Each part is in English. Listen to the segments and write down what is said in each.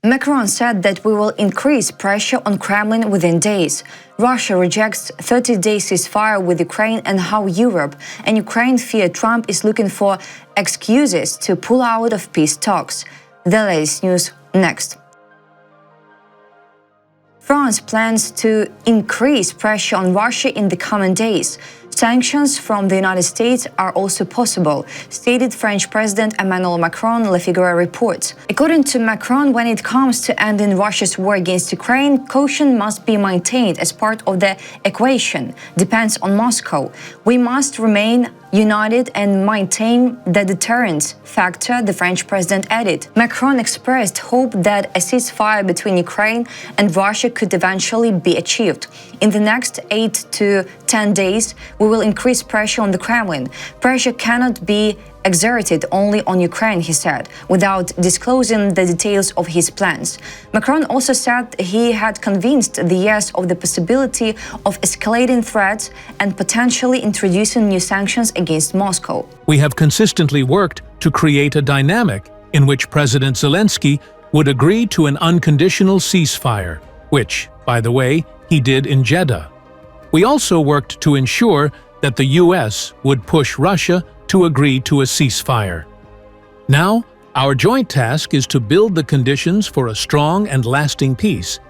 Macron said that we will increase pressure on Kremlin within days. Russia rejects 30-day ceasefire with Ukraine and how Europe and Ukraine fear Trump is looking for excuses to pull out of peace talks. The latest news next. France plans to increase pressure on Russia in the coming days. Sanctions from the United States are also possible, stated French President Emmanuel Macron, Le Figaro reports. According to Macron, when it comes to ending Russia's war against Ukraine, caution must be maintained as part of the equation. Depends on Moscow. We must remain united and maintain the deterrence factor, the French president added. Macron expressed hope that a ceasefire between Ukraine and Russia could eventually be achieved. In the next 8 to 10 days, we will increase pressure on the Kremlin. Pressure cannot be exerted only on Ukraine, he said, without disclosing the details of his plans. Macron also said he had convinced the US of the possibility of escalating threats and potentially introducing new sanctions against Moscow. We have consistently worked to create a dynamic in which President Zelenskyy would agree to an unconditional ceasefire, which, by the way, he did in Jeddah. We also worked to ensure that the US would push Russia to agree to a ceasefire. Now, our joint task is to build the conditions for a strong and lasting peace.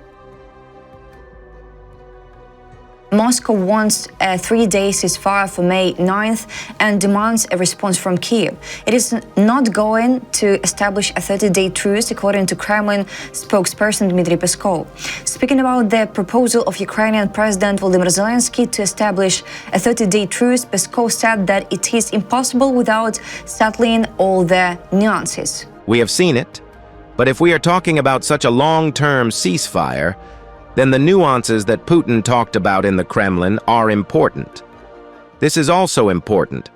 Moscow wants a 3-day ceasefire for May 9th and demands a response from Kyiv. It is not going to establish a 30-day truce, according to Kremlin spokesperson Dmitry Peskov. Speaking about the proposal of Ukrainian President Volodymyr Zelenskyy to establish a 30-day truce, Peskov said that it is impossible without settling all the nuances. We have seen it, but if we are talking about such a long-term ceasefire, then the nuances that Putin talked about in the Kremlin are important. This is also important,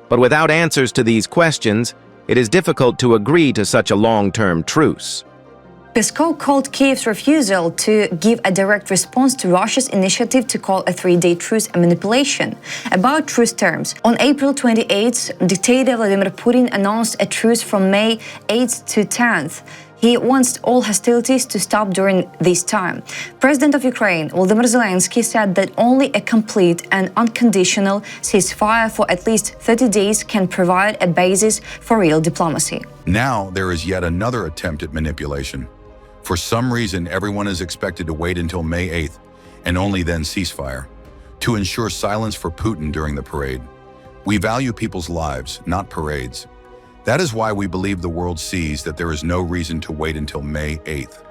but without answers to these questions, it is difficult to agree to such a long-term truce. Peskov called Kyiv's refusal to give a direct response to Russia's initiative to call a 3-day truce a manipulation. About truce terms, on April 28th, dictator Vladimir Putin announced a truce from May 8th to 10th. He wants all hostilities to stop during this time. President of Ukraine, Volodymyr Zelenskyy, said that only a complete and unconditional ceasefire for at least 30 days can provide a basis for real diplomacy. Now there is yet another attempt at manipulation. For some reason, everyone is expected to wait until May 8th and only then ceasefire, to ensure silence for Putin during the parade. We value people's lives, not parades. That is why we believe the world sees that there is no reason to wait until May 8th.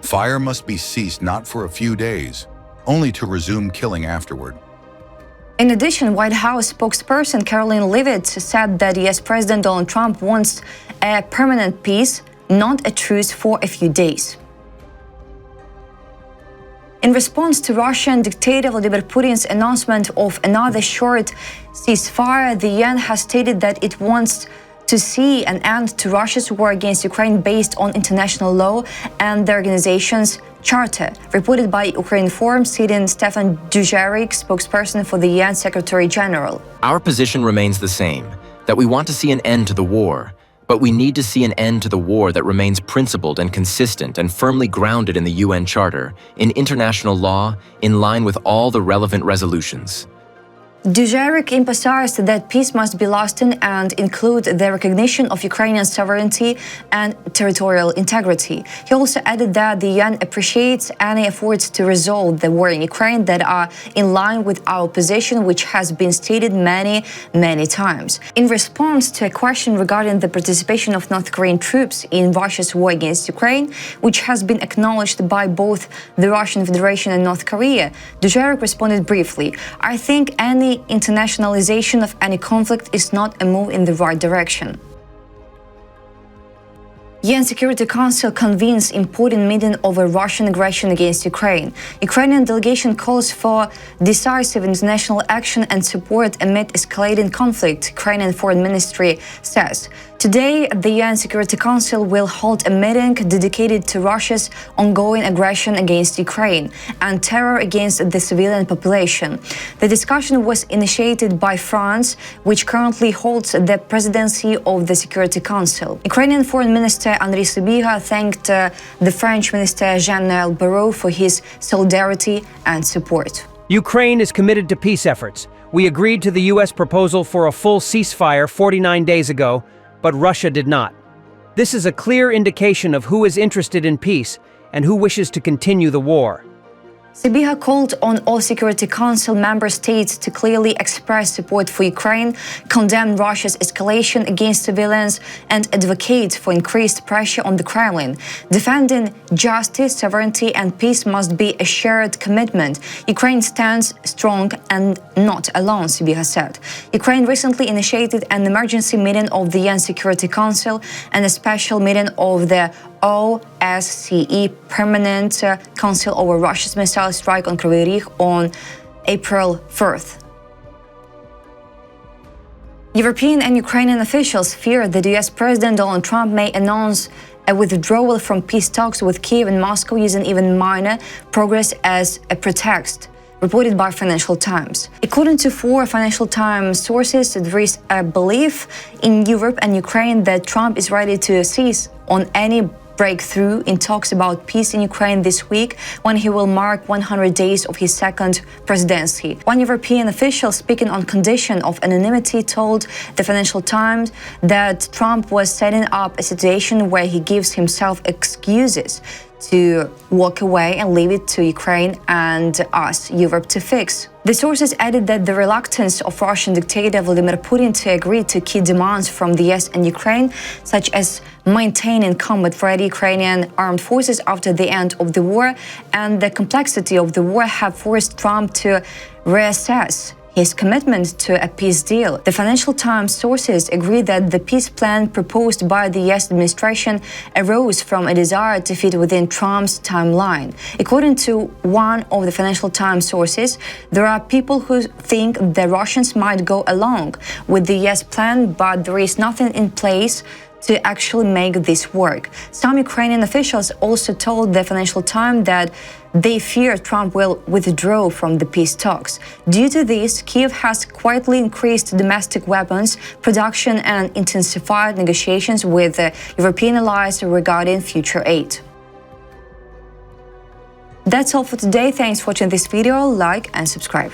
Fire must be ceased not for a few days, only to resume killing afterward. In addition, White House spokesperson Caroline Leavitt said that US President Donald Trump wants a permanent peace, not a truce for a few days. In response to Russian dictator Vladimir Putin's announcement of another short ceasefire, the UN has stated that it wants to see an end to Russia's war against Ukraine based on international law and the organization's charter, reported by Ukraine Forum, citing Stefan Dujarric, spokesperson for the UN Secretary General. Our position remains the same, that we want to see an end to the war, but we need to see an end to the war that remains principled and consistent and firmly grounded in the UN Charter, in international law, in line with all the relevant resolutions. Dujarric emphasized that peace must be lasting and include the recognition of Ukrainian sovereignty and territorial integrity. He also added that the UN appreciates any efforts to resolve the war in Ukraine that are in line with our position, which has been stated many times. In response to a question regarding the participation of North Korean troops in Russia's war against Ukraine, which has been acknowledged by both the Russian Federation and North Korea, Dujarric responded briefly, "I think any internationalization of any conflict is not a move in the right direction." UN Security Council convenes important meeting over Russian aggression against Ukraine. Ukrainian delegation calls for decisive international action and support amid escalating conflict, Ukrainian Foreign Ministry says. Today, the UN Security Council will hold a meeting dedicated to Russia's ongoing aggression against Ukraine and terror against the civilian population. The discussion was initiated by France, which currently holds the presidency of the Security Council. Ukrainian Foreign Minister Andriy Sybiha thanked the French Minister Jean-Noël Barrot for his solidarity and support. Ukraine is committed to peace efforts. We agreed to the U.S. proposal for a full ceasefire 49 days ago, but Russia did not. This is a clear indication of who is interested in peace and who wishes to continue the war. Sybiha called on all Security Council member states to clearly express support for Ukraine, condemn Russia's escalation against civilians, and advocate for increased pressure on the Kremlin. Defending justice, sovereignty, and peace must be a shared commitment. Ukraine stands strong and not alone, Sybiha said. Ukraine recently initiated an emergency meeting of the UN Security Council and a special meeting of the OSCE Permanent Council over Russia's missile strike on Kryvyi Rih on April 4th. European and Ukrainian officials fear that US President Donald Trump may announce a withdrawal from peace talks with Kyiv and Moscow using even minor progress as a pretext, reported by Financial Times. According to 4 Financial Times sources, there is a belief in Europe and Ukraine that Trump is ready to seize on any breakthrough in talks about peace in Ukraine this week, when he will mark 100 days of his second presidency. One European official speaking on condition of anonymity told the Financial Times that Trump was setting up a situation where he gives himself excuses to walk away and leave it to Ukraine and us, Europe, to fix. The sources added that the reluctance of Russian dictator Vladimir Putin to agree to key demands from the US and Ukraine, such as maintaining combat-ready Ukrainian armed forces after the end of the war, and the complexity of the war have forced Trump to reassess his commitment to a peace deal. The Financial Times sources agree that the peace plan proposed by the US administration arose from a desire to fit within Trump's timeline. According to one of the Financial Times sources, there are people who think the Russians might go along with the US plan, but there is nothing in place to actually make this work. Some Ukrainian officials also told the Financial Times that they fear Trump will withdraw from the peace talks. Due to this, Kyiv has quietly increased domestic weapons production and intensified negotiations with European allies regarding future aid. That's all for today. Thanks for watching this video. Like and subscribe.